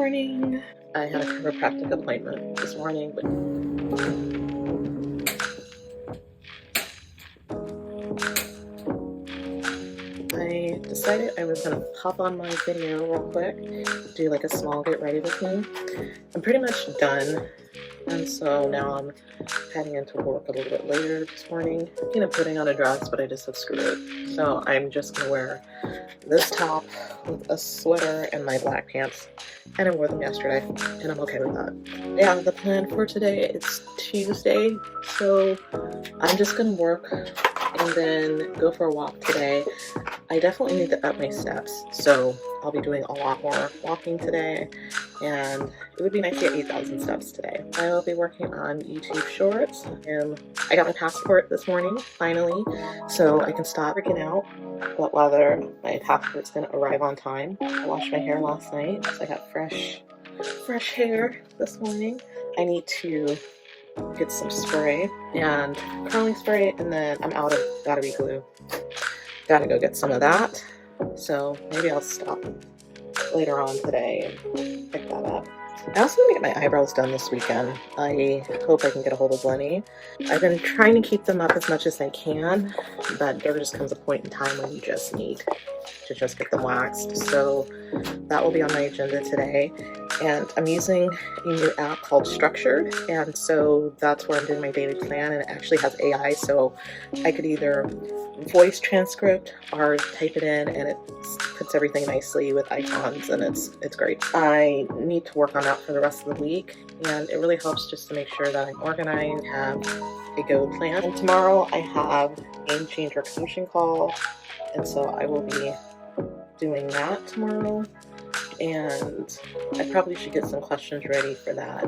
morning. I had a chiropractic appointment this morning, but I decided I was going to pop on my video real quick, do like a small get ready with me. I'm pretty much done, and so now I'm heading into work a little bit later this morning. Putting on a dress, but I just said screw it. So I'm just going to wear this top with a sweater and my black pants, and I wore them yesterday, and I'm okay with that. Yeah, the plan for today, it's Tuesday, so I'm just going to work and then go for a walk today. I definitely need to up my steps, so I'll be doing a lot more walking today, and it would be nice to get 8,000 steps today. I will be working on YouTube Shorts, and I got my passport this morning, finally, so I can stop freaking out about whether my passport's going to arrive on time. I washed my hair last night, so I got fresh hair this morning. I need to get some spray and curling spray, and then I'm out of battery glue. Gotta go get some of that, so maybe I'll stop later on today and pick that up. I also want to get my eyebrows done this weekend. I hope I can get a hold of Lenny. I've been trying to keep them up as much as I can, but there just comes a point in time when you just need to just get them waxed. So that will be on my agenda today. And I'm using a new app called Structured, and so that's where I'm doing my daily plan, and it actually has AI, so I could either voice transcript or type it in, and it puts everything nicely with icons, and it's great. I need to work on that for the rest of the week, and it really helps just to make sure that I'm organized, have a go plan. And tomorrow I have Game Changer coaching call, and so I will be doing that tomorrow, and I probably should get some questions ready for that,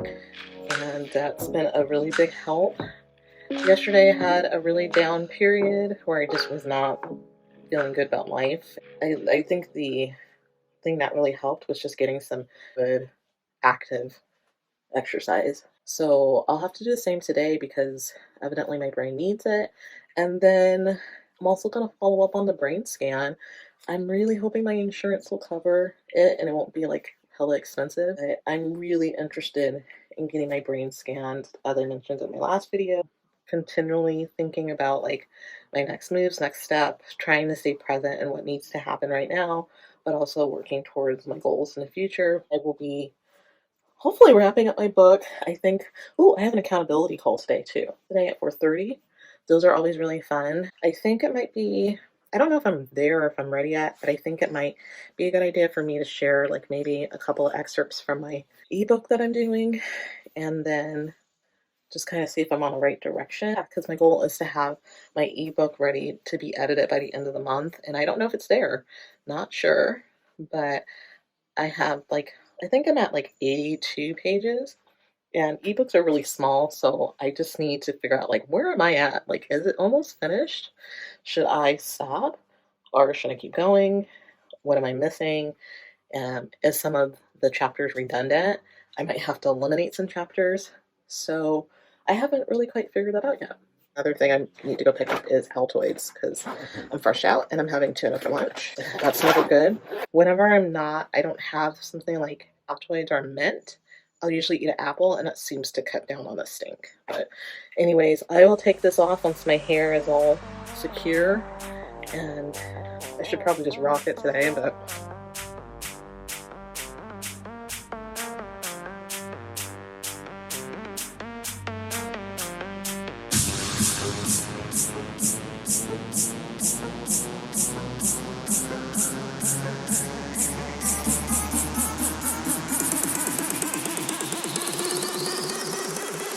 and that's been a really big help. Yesterday I had a really down period where I just was not feeling good about life. I think the thing that really helped was just getting some good active exercise. So I'll have to do the same today because evidently my brain needs it. And then I'm also going to follow up on the brain scan. I'm really hoping my insurance will cover it and it won't be like hella expensive. I'm really interested in getting my brain scanned, as I mentioned in my last video. Continually thinking about like my next moves, next step, trying to stay present in what needs to happen right now, but also working towards my goals in the future. I will be hopefully wrapping up my book. I think, I have an accountability call today too. Today at 4:30. Those are always really fun. I think it might be, I don't know if I'm there or if I'm ready yet, but I think it might be a good idea for me to share like maybe a couple of excerpts from my ebook that I'm doing, and then just kind of see if I'm on the right direction, because my goal is to have my ebook ready to be edited by the end of the month, and I don't know if it's there. Not sure, but I have I think I'm at 82 pages, and ebooks are really small, so I just need to figure out where am I at? Is it almost finished? Should I stop or should I keep going? What am I missing? Is some of the chapters redundant? I might have to eliminate some chapters. So I haven't really quite figured that out yet. Another thing I need to go pick up is Altoids, because I'm fresh out and I'm having tuna for lunch. That's never good. Whenever I don't have something like Altoids or mint, I'll usually eat an apple, and it seems to cut down on the stink. But anyways, I will take this off once my hair is all secure, and I should probably just rock it today, but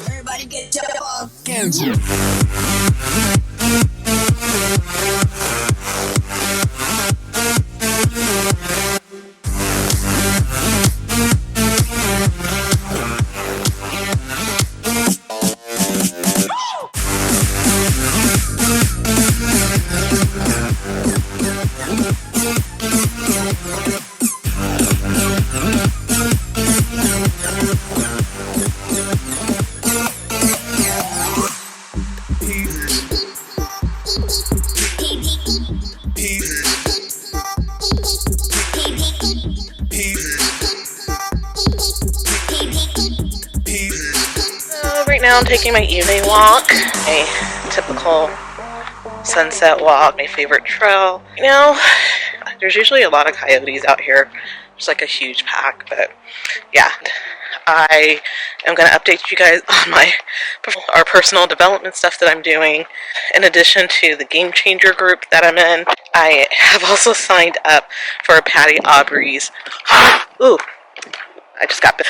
everybody get your fucking Right now I'm taking my evening walk, a typical sunset walk, my favorite trail. You know, there's usually a lot of coyotes out here. There's like a huge pack, but yeah. I am going to update you guys on our personal development stuff that I'm doing. In addition to the Game Changer group that I'm in, I have also signed up for Patty Aubrey's. Ooh, I just got bit.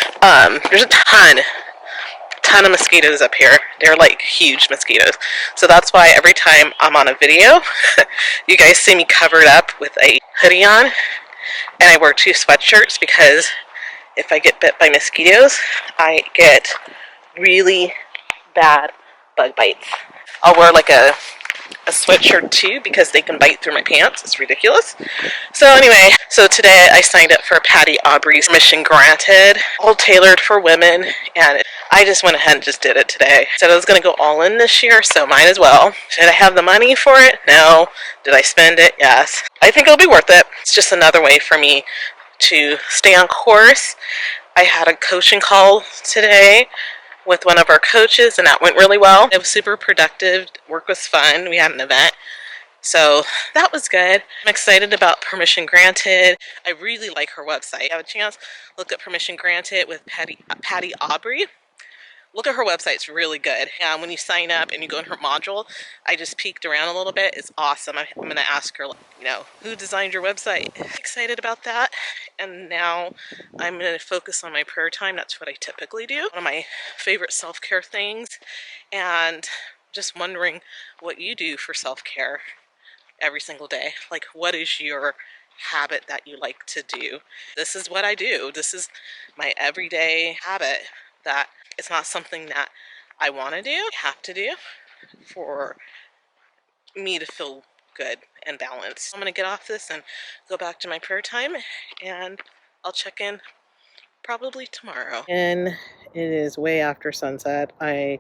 There's a ton of mosquitoes up here. They're like huge mosquitoes. So that's why every time I'm on a video, you guys see me covered up with a hoodie on, and I wear 2 sweatshirts because if I get bit by mosquitoes, I get really bad bug bites. I'll wear like a sweatshirt too because they can bite through my pants. It's ridiculous. So anyway, so today I signed up for Patty Aubrey's Mission Granted, all tailored for women, and I just went ahead and just did it today. Said I was going to go all in this year, so might as well. Did I have the money for it? No. Did I spend it? Yes. I think it'll be worth it. It's just another way for me to stay on course. I had a coaching call today with one of our coaches, and that went really well. It was super productive. Work was fun. We had an event, so that was good. I'm excited about Permission Granted. I really like her website. If you have a chance, look up Permission Granted with Patty Aubrey. Look at her website. It's really good. And when you sign up and you go in her module, I just peeked around a little bit. It's awesome. I'm going to ask her, you know, who designed your website? Excited about that. And now I'm going to focus on my prayer time. That's what I typically do. One of my favorite self-care things. And just wondering what you do for self-care every single day. Like, what is your habit that you like to do? This is what I do. This is my everyday habit that it's not something that I want to do, I have to do for me to feel good and balanced. I'm going to get off this and go back to my prayer time, and I'll check in probably tomorrow. And it is way after sunset. I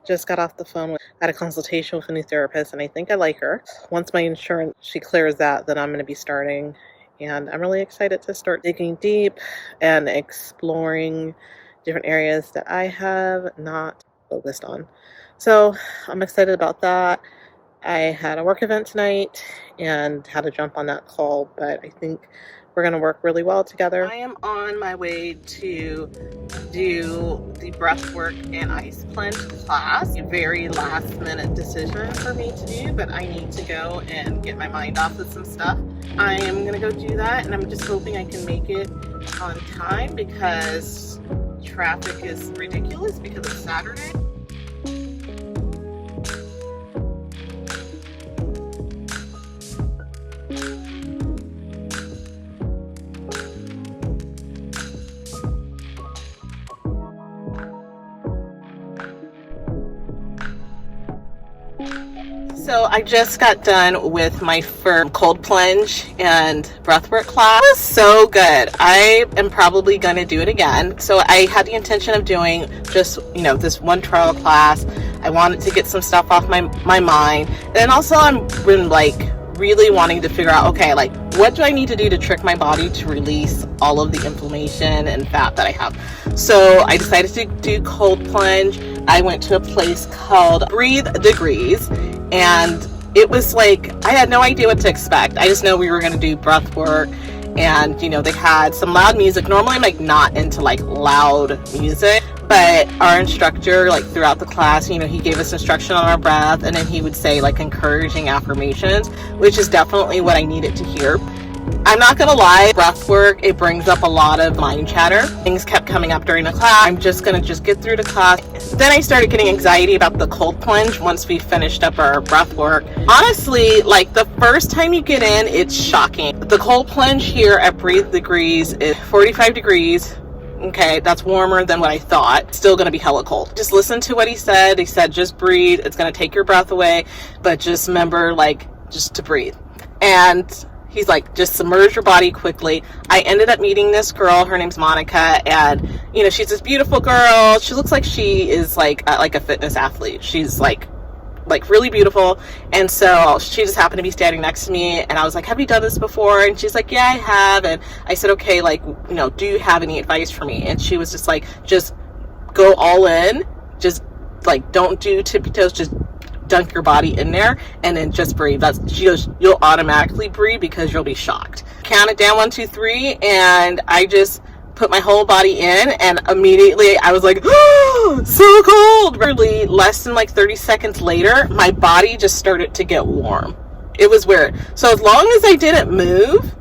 just got off the phone. I had a consultation with a new therapist, and I think I like her. Once my insurance, she clears that, then I'm going to be starting. And I'm really excited to start digging deep and exploring different areas that I have not focused on. So I'm excited about that. I had a work event tonight and had to jump on that call, but I think we're going to work really well together. I am on my way to do the breathwork and ice plunge class. A very last minute decision for me to do, but I need to go and get my mind off of some stuff. I am going to go do that, and I'm just hoping I can make it on time because traffic is ridiculous because it's Saturday. So I just got done with my first cold plunge and breathwork class. It was so good. I am probably going to do it again. So I had the intention of doing just, you know, this one trial class. I wanted to get some stuff off my mind. And also I'm been like really wanting to figure out, okay, like what do I need to do to trick my body to release all of the inflammation and fat that I have? So I decided to do cold plunge. I went to a place called Breathe Degrees, and it was like, I had no idea what to expect. I just know we were going to do breath work, and, you know, they had some loud music. Normally I'm like not into like loud music, but our instructor, like throughout the class, you know, he gave us instruction on our breath, and then he would say like encouraging affirmations, which is definitely what I needed to hear. I'm not gonna lie, breath work, it brings up a lot of mind chatter. Things kept coming up during the class. I'm just gonna get through the class. Then I started getting anxiety about the cold plunge once we finished up our breath work. Honestly, like the first time you get in, it's shocking. The cold plunge here at Breathe Degrees is 45 degrees. Okay, that's warmer than what I thought. Still gonna be hella cold. Just listen to what he said. He said, just breathe. It's gonna take your breath away, but just remember, like, just to breathe. And he's like, just submerge your body quickly. I ended up meeting this girl. Her name's Monica, and you know, she's this beautiful girl. She looks like she is like a fitness athlete. She's like really beautiful. And so she just happened to be standing next to me, and I was like, have you done this before? And she's like, yeah, I have. And I said, okay, like, you know, do you have any advice for me? And she was just like, just go all in, just like, don't do tippy toes, just dunk your body in there and then just breathe. She goes, you'll automatically breathe because you'll be shocked. Count it down, 1, 2, 3, and I just put my whole body in, and immediately I was like, oh, so cold. Really, less than like 30 seconds later, my body just started to get warm. It was weird. So as long as I didn't move,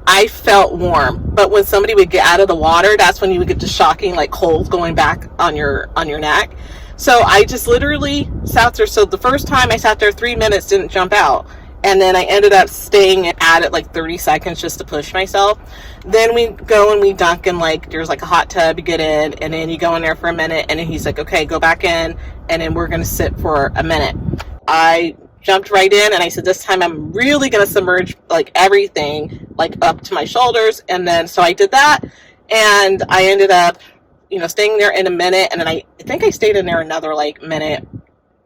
I felt warm. But when somebody would get out of the water, that's when you would get the shocking like cold going back on your neck. So I just literally sat there. So the first time I sat there 3 minutes, didn't jump out. And then I ended up staying at it like 30 seconds just to push myself. Then we go and we dunk in, like, there's like a hot tub, you get in, and then you go in there for a minute, and then he's like, okay, go back in, and then we're going to sit for a minute. I jumped right in, and I said, this time I'm really going to submerge like everything like up to my shoulders. And then so I did that, and I ended up, staying there in a minute, and then I think I stayed in there another like minute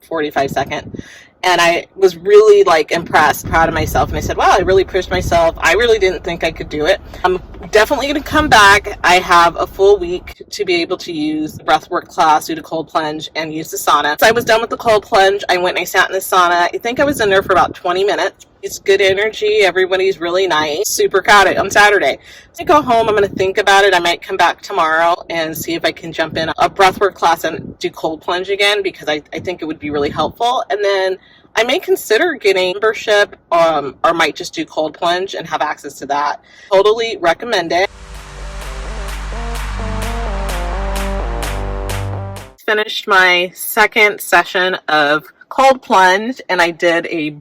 45 seconds. And I was really like impressed, proud of myself. And I said, wow, I really pushed myself. I really didn't think I could do it. I'm definitely going to come back. I have a full week to be able to use the breathwork class, do the cold plunge, and use the sauna. So I was done with the cold plunge. I went and I sat in the sauna. I think I was in there for about 20 minutes. It's good energy. Everybody's really nice. Super crowded on Saturday. So I go home. I'm going to think about it. I might come back tomorrow and see if I can jump in a breathwork class and do cold plunge again, because I think it would be really helpful. And then I may consider getting membership, or might just do cold plunge and have access to that. Totally recommend it. Finished my second session of cold plunge, and I did a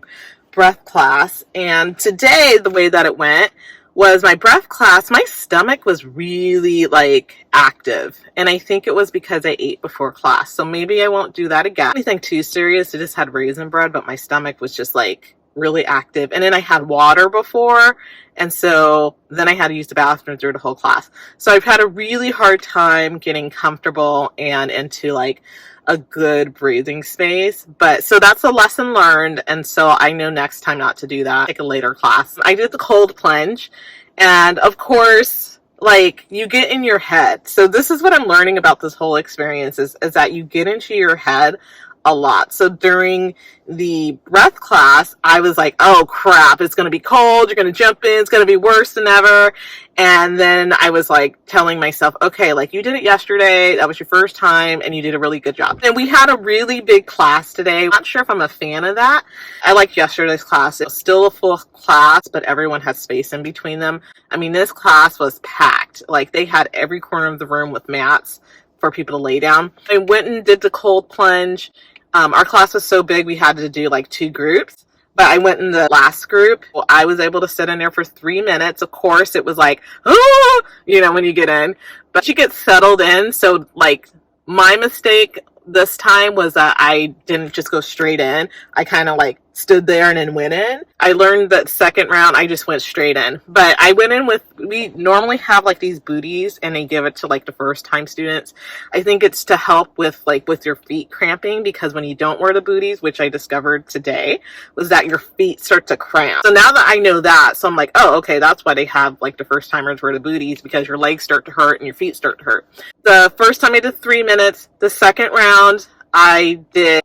breath class. And today, the way that it went was my breath class, my stomach was really like active. And I think it was because I ate before class. So maybe I won't do that again. Anything too serious. I just had raisin bread, but my stomach was just like really active. And then I had water before. And so then I had to use the bathroom through the whole class. So I've had a really hard time getting comfortable and into like a good breathing space. But so that's a lesson learned. And so I know next time not to do that, take a later class. I did the cold plunge. And of course, like, you get in your head. So this is what I'm learning about this whole experience is that you get into your head a lot. So during the breath class, I was like, oh crap, it's going to be cold. You're going to jump in. It's going to be worse than ever. And then I was like telling myself, okay, like, you did it yesterday. That was your first time and you did a really good job. And we had a really big class today. I'm not sure if I'm a fan of that. I liked yesterday's class. It was still a full class, but everyone had space in between them. I mean, this class was packed. Like, they had every corner of the room with mats for people to lay down. I went and did the cold plunge. Our class was so big, we had to do like 2 groups, but I went in the last group. Well, I was able to sit in there for 3 minutes. Of course, it was like, oh, when you get in, but you get settled in. So like, my mistake this time was that I didn't just go straight in. I kind of like stood there and then went in. I learned that second round, I just went straight in. But I went in with, we normally have like these booties and they give it to like the first time students. I think it's to help with like with your feet cramping, because when you don't wear the booties, which I discovered today, was that your feet start to cramp. So now that I know that, so I'm like, oh, okay, that's why they have like the first timers wear the booties, because your legs start to hurt and your feet start to hurt. The first time I did 3 minutes. The second round, I did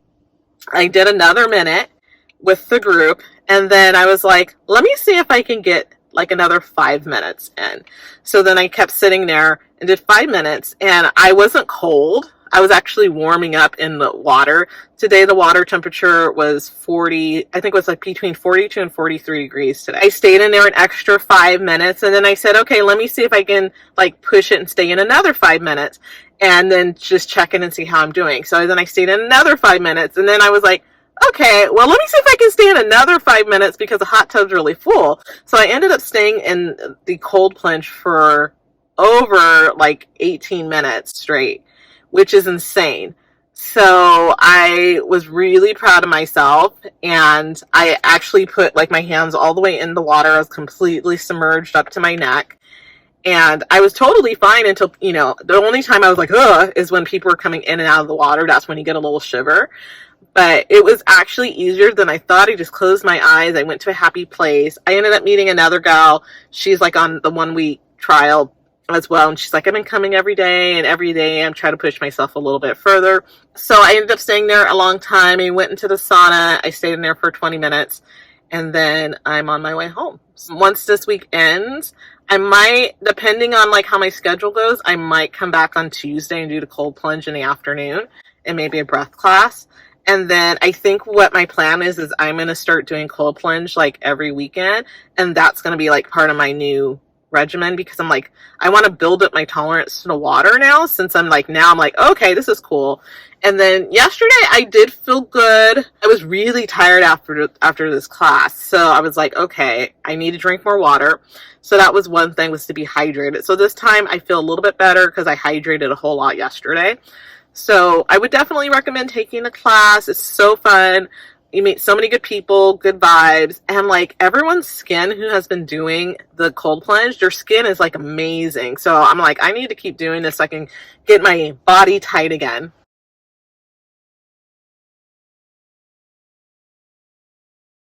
another minute with the group, and then I was like, let me see if I can get like another 5 minutes in. So then I kept sitting there and did 5 minutes, and I wasn't cold. I was actually warming up in the water. Today the water temperature was 40, I think it was like between 42 and 43 degrees today. I stayed in there an extra 5 minutes, and then I said, okay, let me see if I can like push it and stay in another 5 minutes, and then just check in and see how I'm doing. So then I stayed in another 5 minutes, and then I was like, okay, well, let me see if I can stay in another 5 minutes, because the hot tub's really full. So I ended up staying in the cold plunge for over like 18 minutes straight, which is insane. So I was really proud of myself, and I actually put like my hands all the way in the water. I was completely submerged up to my neck. And I was totally fine until, the only time I was like, ugh, is when people were coming in and out of the water. That's when you get a little shiver. But it was actually easier than I thought. I just closed my eyes. I went to a happy place. I ended up meeting another gal. She's like on the 1 week trial. as well. And she's like, I've been coming every day, and every day I'm trying to push myself a little bit further. So I ended up staying there a long time. I went into the sauna. I stayed in there for 20 minutes, and then I'm on my way home. So once this week ends, I might, depending on like how my schedule goes, I might come back on Tuesday and do the cold plunge in the afternoon and maybe a breath class. And then I think what my plan is I'm going to start doing cold plunge like every weekend. And that's going to be like part of my new regimen, because I'm like, I want to build up my tolerance to the water now, since I'm like, okay, this is cool. And then yesterday I did feel good. I was really tired after this class. So I was like, okay, I need to drink more water. So that was one thing, was to be hydrated. So this time I feel a little bit better because I hydrated a whole lot yesterday. So I would definitely recommend taking the class. It's so fun. You meet so many good people, good vibes, and like everyone's skin who has been doing the cold plunge, their skin is like amazing. So I'm like, I need to keep doing this so I can get my body tight again.